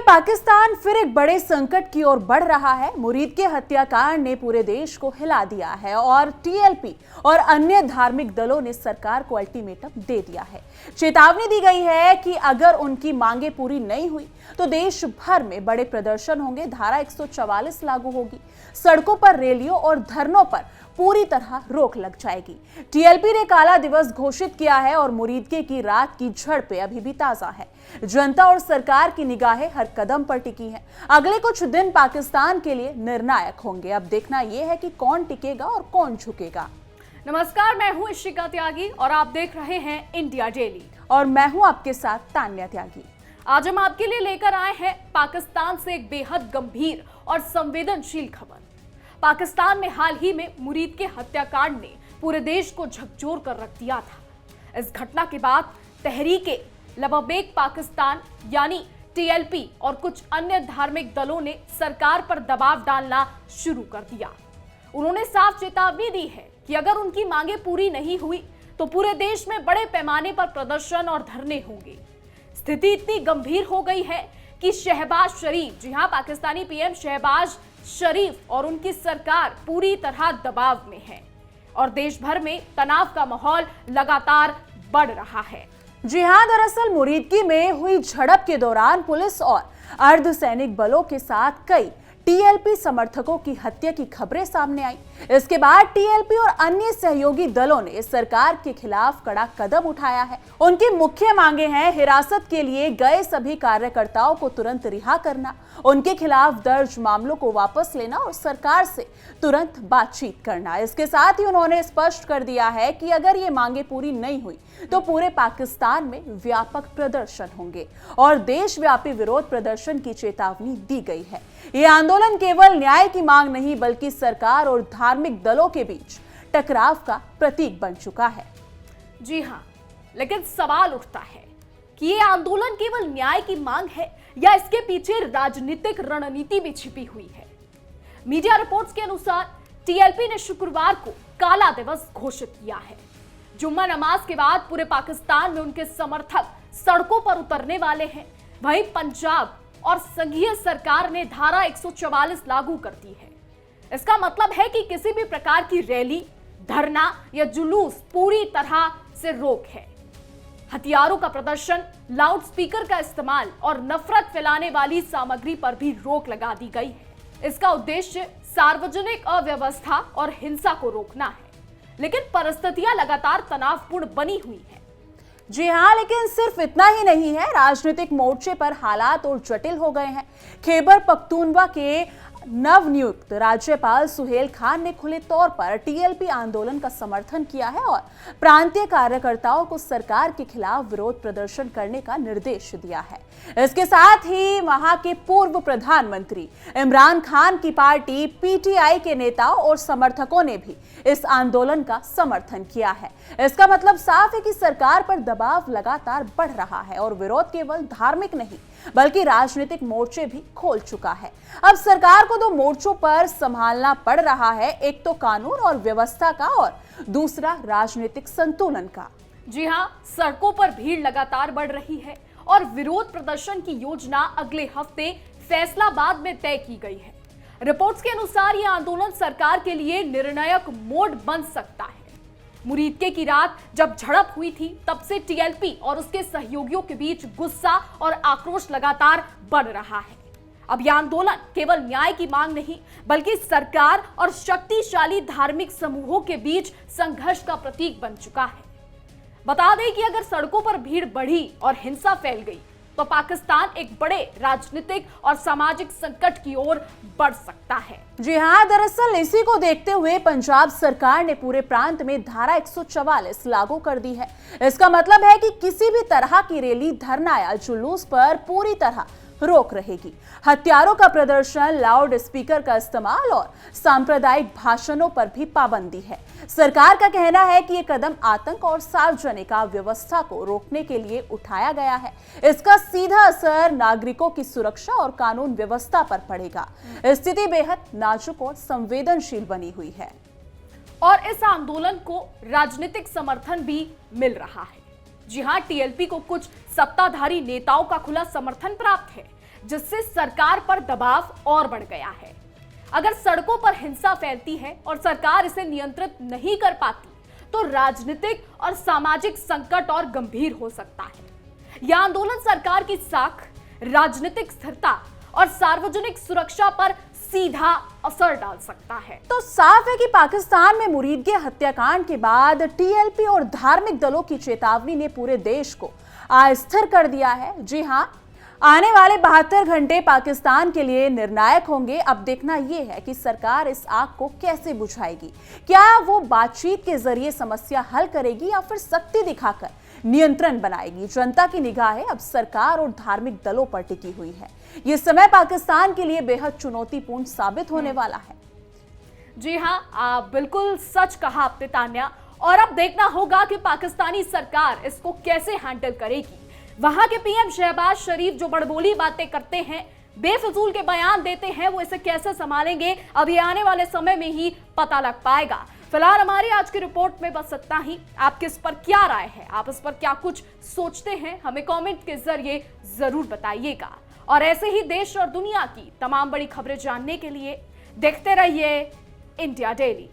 पाकिस्तान फिर एक बड़े संकट की ओर बढ़ रहा है। मुरीद के हत्याकांड ने पूरे देश को हिला दिया है और टीएलपी और अन्य धार्मिक दलों ने सरकार को अल्टीमेटम दे दिया है। चेतावनी दी गई है कि अगर उनकी मांगे पूरी नहीं हुई तो देश भर में बड़े प्रदर्शन होंगे। धारा 144 लागू होगी। सड़कों पर, रैलियों और धरनों पर पूरी तरह रोक लग जाएगी। टीएलपी ने काला दिवस घोषित किया है और मुरीदके की रात की झड़पें अभी भी ताजा है। जनता और सरकार की निगाहें हर कदम पर टिकी हैं। अगले कुछ दिन पाकिस्तान के लिए निर्णायक होंगे। अब देखना यह है कि कौन टिकेगा और कौन झुकेगा। नमस्कार, मैं हूं इशिका त्यागी और आप देख रहे हैं इंडिया डेली और मैं हूं आपके साथ तान्या त्यागी। आज हम आपके लिए लेकर आए हैं पाकिस्तान से एक बेहद गंभीर और संवेदनशील खबर। पाकिस्तान में हाल ही में मुरीद के हत्याकांड ने पूरे देश को झकझोर कर रख दिया था। इस घटना के बाद तहरीके लबैक पाकिस्तान यानी टीएलपी और कुछ अन्य धार्मिक दलों ने सरकार पर दबाव डालना शुरू कर दिया। उन्होंने साफ चेतावनी दी है कि अगर उनकी मांगे पूरी नहीं हुई तो पूरे देश में बड़े पैमाने पर प्रदर्शन और धरने होंगे। स्थिति इतनी गंभीर हो गई है कि शहबाज शरीफ, जी हां, पाकिस्तानी पीएम शहबाज शरीफ और उनकी सरकार पूरी तरह दबाव में है और देश भर में तनाव का माहौल लगातार बढ़ रहा है। जी हां, दरअसल मुरीदकी में हुई झड़प के दौरान पुलिस और अर्धसैनिक बलों के साथ कई टीएलपी समर्थकों की हत्या की खबरें सामने आई। इसके बाद टीएलपी और अन्य सहयोगी दलों ने सरकार के खिलाफ कड़ा कदम उठाया है। उनकी मुख्य मांगे हैं हिरासत के लिए गए सभी कार्यकर्ताओं को तुरंत रिहा करना, उनके खिलाफ दर्ज मामलों को वापस लेना और सरकार से तुरंत बातचीत करना। इसके साथ ही उन्होंने स्पष्ट कर दिया है कि अगर ये मांगे पूरी नहीं हुई तो पूरे पाकिस्तान में व्यापक प्रदर्शन होंगे और देशव्यापी विरोध प्रदर्शन की चेतावनी दी गई है। ये आंदोलन केवल न्याय की मांग नहीं बल्कि सरकार और धार्मिक दलों के बीच टकराव का प्रतीक बन चुका है। जी हां, लेकिन सवाल उठता है कि ये आंदोलन केवल न्याय की मांग है या इसके पीछे राजनीतिक रणनीति भी छिपी हुई है। मीडिया रिपोर्ट्स के अनुसार टीएलपी ने शुक्रवार को काला दिवस घोषित किया है। जुम्मा नमाज के बाद पूरे पाकिस्तान में उनके समर्थक सड़कों पर उतरने वाले हैं। वहीं पंजाब और संघीय सरकार ने धारा 144 लागू कर दी है। इसका मतलब है कि किसी भी प्रकार की रैली, धरना या जुलूस पूरी तरह से रोक है। हथियारों का प्रदर्शन, लाउडस्पीकर का इस्तेमाल और नफरत फैलाने वाली सामग्री पर भी रोक लगा दी गई है। इसका उद्देश्य सार्वजनिक अव्यवस्था और हिंसा को रोकना है, लेकिन परिस्थितियां लगातार तनावपूर्ण बनी हुई है। जी हां, लेकिन सिर्फ इतना ही नहीं है। राजनीतिक मोर्चे पर हालात और जटिल हो गए हैं। खैबर पख्तूनवा के नवनियुक्त राज्यपाल सुहेल खान ने खुले तौर पर टीएलपी आंदोलन का समर्थन किया है और प्रांतीय कार्यकर्ताओं को सरकार के खिलाफ विरोध प्रदर्शन करने का निर्देश दिया है। इसके साथ ही वहां के पूर्व प्रधानमंत्री इमरान खान की पार्टी पीटीआई के नेताओं और समर्थकों ने भी इस आंदोलन का समर्थन किया है। इसका मतलब साफ है कि सरकार पर दबाव लगातार बढ़ रहा है और विरोध केवल धार्मिक नहीं बल्कि राजनीतिक मोर्चे भी खोल चुका है। अब सरकार को दो मोर्चों पर संभालना पड़ रहा है, एक तो कानून और व्यवस्था का और दूसरा राजनीतिक संतुलन का। जी हां, सड़कों पर भीड़ लगातार बढ़ रही है और विरोध प्रदर्शन की योजना अगले हफ्ते फैसलाबाद में तय की गई है। रिपोर्ट्स के अनुसार यह आंदोलन सरकार के लिए निर्णायक मोड़ बन सकता है। मुरीदके की रात जब झड़प हुई थी तब से टीएलपी और उसके सहयोगियों के बीच गुस्सा और आक्रोश लगातार बढ़ रहा है। अब यह आंदोलन केवल न्याय की मांग नहीं बल्कि सरकार और शक्तिशाली धार्मिक समूहों के बीच संघर्ष का प्रतीक बन चुका है। बता दें कि अगर सड़कों पर भीड़ बढ़ी और हिंसा फैल गई तो पाकिस्तान एक बड़े राजनीतिक और सामाजिक संकट की ओर बढ़ सकता है। जी हां, दरअसल इसी को देखते हुए पंजाब सरकार ने पूरे प्रांत में धारा 144 लागू कर दी है। इसका मतलब है कि किसी भी तरह की रैली, धरना या जुलूस पर पूरी तरह रोक रहेगी। हथियारों का प्रदर्शन, लाउड स्पीकर का इस्तेमाल और सांप्रदायिक भाषणों पर भी पाबंदी है। सरकार का कहना है कि यह कदम आतंक और सार्वजनिक व्यवस्था को रोकने के लिए उठाया गया है। इसका सीधा असर नागरिकों की सुरक्षा और कानून व्यवस्था पर पड़ेगा। स्थिति बेहद नाजुक और संवेदनशील बनी हुई है और इस आंदोलन को राजनीतिक समर्थन भी मिल रहा है। जी हां, टीएलपी को कुछ सत्ताधारी नेताओं का खुला समर्थन प्राप्त है, जिससे सरकार पर दबाव और बढ़ गया है। अगर सड़कों पर हिंसा फैलती है और सरकार इसे नियंत्रित नहीं कर पाती तो राजनीतिक और सामाजिक संकट और गंभीर हो सकता है। यह आंदोलन सरकार की साख, राजनीतिक स्थिरता और सार्वजनिक सुरक्षा पर सीधा असर डाल सकता है। तो साफ है कि पाकिस्तान में मुरीदगे हत्याकांड के बाद टीएलपी और धार्मिक दलों की चेतावनी ने पूरे देश को अस्थिर कर दिया है। जी हां, आने वाले 72 घंटे पाकिस्तान के लिए निर्णायक होंगे। अब देखना यह है कि सरकार इस आग को कैसे बुझाएगी। क्या वो बातचीत के जरिए समस्या हल करेगी या फिर सख्ती दिखाकर नियंत्रण बनाएगी। जनता की निगाहें अब सरकार और धार्मिक दलों पर टिकी हुई है। ये समय पाकिस्तान के लिए बेहद चुनौतीपूर्ण साबित होने वाला है। जी हां, बिल्कुल सच कहा आपने तान्या। और अब देखना होगा कि पाकिस्तानी सरकार इसको कैसे हैंडल करेगी। वहां के पीएम शहबाज शरीफ जो बड़बोली बातें करते हैं, बेफजूल के बयान देते हैं, वो इसे कैसे संभालेंगे अब ये आने वाले समय में ही पता लग पाएगा। फिलहाल हमारी आज की रिपोर्ट में बस इतना ही। आपकी इस पर क्या राय है, आप इस पर क्या कुछ सोचते हैं, हमें कमेंट के जरिए जरूर बताइएगा। और ऐसे ही देश और दुनिया की तमाम बड़ी खबरें जानने के लिए देखते रहिए इंडिया डेली।